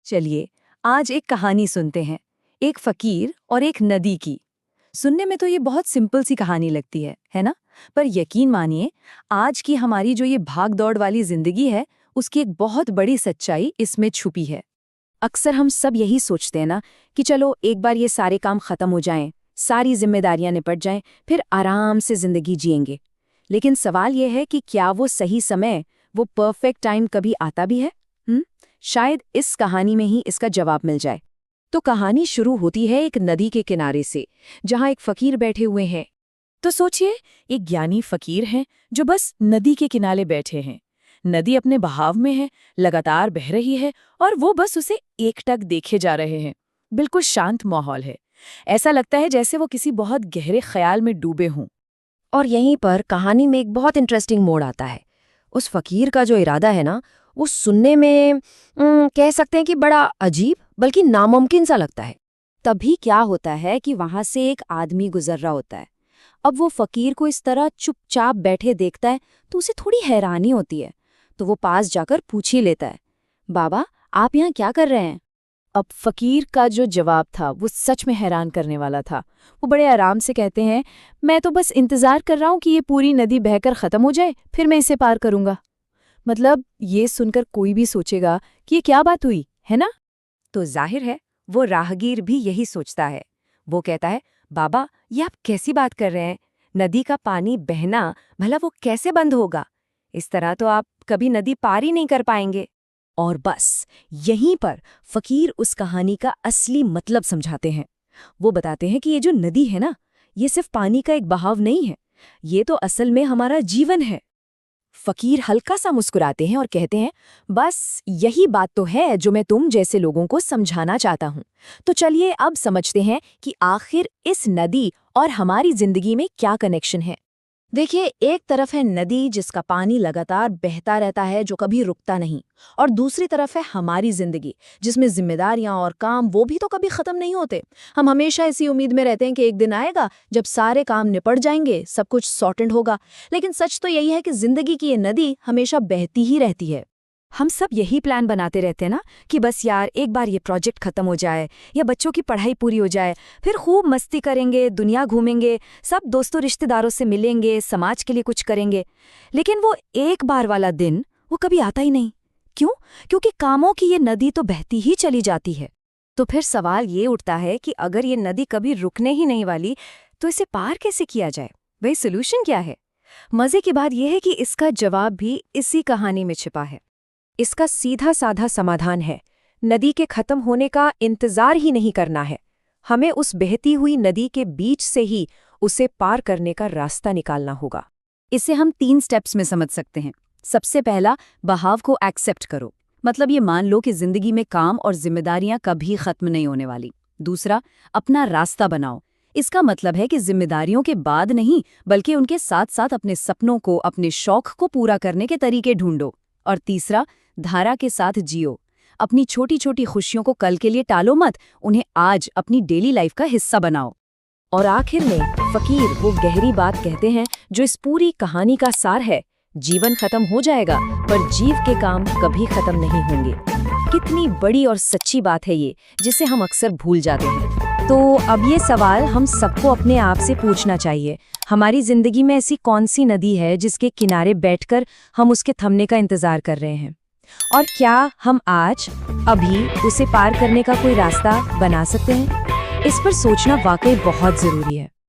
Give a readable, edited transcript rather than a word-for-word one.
चलिए आज एक कहानी सुनते हैं, एक फकीर और एक नदी की। सुनने में तो ये बहुत सिंपल सी कहानी लगती है ना? पर यकीन मानिए, आज की हमारी जो ये भाग दौड़ वाली जिंदगी है, उसकी एक बहुत बड़ी सच्चाई इसमें छुपी है। अक्सर हम सब यही सोचते हैं ना कि चलो एक बार ये सारे काम खत्म हो जाएं, सारी जिम्मेदारियां निपट जाएं, फिर आराम से जिंदगी जिएंगे। लेकिन सवाल ये है कि क्या वो सही समय, वो परफेक्ट टाइम कभी आता भी है? शायद इस कहानी में ही इसका जवाब मिल जाए। तो कहानी शुरू होती है एक नदी के किनारे से, जहां एक फकीर बैठे हुए हैं। तो सोचिए, एक ज्ञानी फकीर हैं जो बस नदी के किनारे बैठे हैं। नदी अपने बहाव में है, लगातार बह रही है और वो बस उसे एकटक देखे जा रहे हैं। बिल्कुल शांत माहौल है। ऐसा लगता है जैसे वो किसी बहुत गहरे ख्याल में डूबे हों। और यहीं पर कहानी में एक बहुत इंटरेस्टिंग मोड़ आता है। उस फकीर का जो इरादा है ना, वो सुनने में कह सकते हैं कि बड़ा अजीब बल्कि नामुमकिन सा लगता है। तभी क्या होता है कि वहां से एक आदमी गुजर रहा होता है। अब वो फकीर को इस तरह चुपचाप बैठे देखता है तो उसे थोड़ी हैरानी होती है। तो वो पास जाकर पूछ ही लेता है, बाबा आप यहाँ क्या कर रहे हैं? अब फकीर का जो जवाब था वो सच में हैरान करने वाला था। वो बड़े आराम से कहते हैं, मैं तो बस इंतजार कर रहा हूँ कि ये पूरी नदी बहकर खत्म हो जाए, फिर मैं इसे पार करूंगा। मतलब ये सुनकर कोई भी सोचेगा कि ये क्या बात हुई, है ना? तो जाहिर है वो राहगीर भी यही सोचता है। वो कहता है, बाबा ये आप कैसी बात कर रहे हैं? नदी का पानी बहना भला वो कैसे बंद होगा? इस तरह तो आप कभी नदी पार ही नहीं कर पाएंगे। और बस यहीं पर फकीर उस कहानी का असली मतलब समझाते हैं। वो बताते हैं कि ये जो नदी है ना, ये सिर्फ पानी का एक बहाव नहीं है, ये तो असल में हमारा जीवन है। फकीर हल्का सा मुस्कुराते हैं और कहते हैं, बस यही बात तो है जो मैं तुम जैसे लोगों को समझाना चाहता हूँ। तो चलिए अब समझते हैं कि आखिर इस नदी और हमारी जिंदगी में क्या कनेक्शन है। देखिए, एक तरफ है नदी जिसका पानी लगातार बहता रहता है, जो कभी रुकता नहीं, और दूसरी तरफ है हमारी जिंदगी जिसमें जिम्मेदारियां और काम वो भी तो कभी खत्म नहीं होते। हम हमेशा इसी उम्मीद में रहते हैं कि एक दिन आएगा जब सारे काम निपट जाएंगे, सब कुछ सॉर्टेड होगा। लेकिन सच तो यही है कि जिंदगी की ये नदी हमेशा बहती ही रहती है। हम सब यही प्लान बनाते रहते हैं ना कि बस यार एक बार ये प्रोजेक्ट खत्म हो जाए या बच्चों की पढ़ाई पूरी हो जाए, फिर खूब मस्ती करेंगे, दुनिया घूमेंगे, सब दोस्तों रिश्तेदारों से मिलेंगे, समाज के लिए कुछ करेंगे। लेकिन वो एक बार वाला दिन वो कभी आता ही नहीं। क्यों? क्योंकि कामों की ये नदी तो बहती ही चली जाती है। तो फिर सवाल ये उठता है कि अगर ये नदी कभी रुकने ही नहीं वाली, तो इसे पार कैसे किया जाए? वही सोल्यूशन क्या है? मजे की बात यह है कि इसका जवाब भी इसी कहानी में छिपा है। इसका सीधा साधा समाधान है, नदी के खत्म होने का इंतजार ही नहीं करना है। हमें उस बहती हुई नदी के बीच से ही उसे पार करने का रास्ता निकालना होगा। इसे हम 3 स्टेप्स में समझ सकते हैं। सबसे पहला, बहाव को एक्सेप्ट करो। मतलब ये मान लो कि जिंदगी में काम और जिम्मेदारियां कभी खत्म नहीं होने वाली। दूसरा, अपना रास्ता बनाओ। इसका मतलब है कि जिम्मेदारियों के बाद नहीं, बल्कि उनके साथ साथ अपने सपनों को, अपने शौक को पूरा करने के तरीके ढूंढो। और तीसरा, धारा के साथ जियो। अपनी छोटी छोटी खुशियों को कल के लिए टालो मत, उन्हें आज अपनी डेली लाइफ का हिस्सा बनाओ। और आखिर में फकीर वो गहरी बात कहते हैं जो इस पूरी कहानी का सार है, जीवन खत्म हो जाएगा पर जीव के काम कभी खत्म नहीं होंगे। कितनी बड़ी और सच्ची बात है ये, जिसे हम अक्सर भूल जाते हैं। तो अब ये सवाल हम सबको अपने आप से पूछना चाहिए, हमारी जिंदगी में ऐसी कौन सी नदी है जिसके किनारे बैठकर हम उसके थमने का इंतजार कर रहे हैं? और क्या हम आज, अभी उसे पार करने का कोई रास्ता बना सकते हैं? इस पर सोचना वाकई बहुत जरूरी है।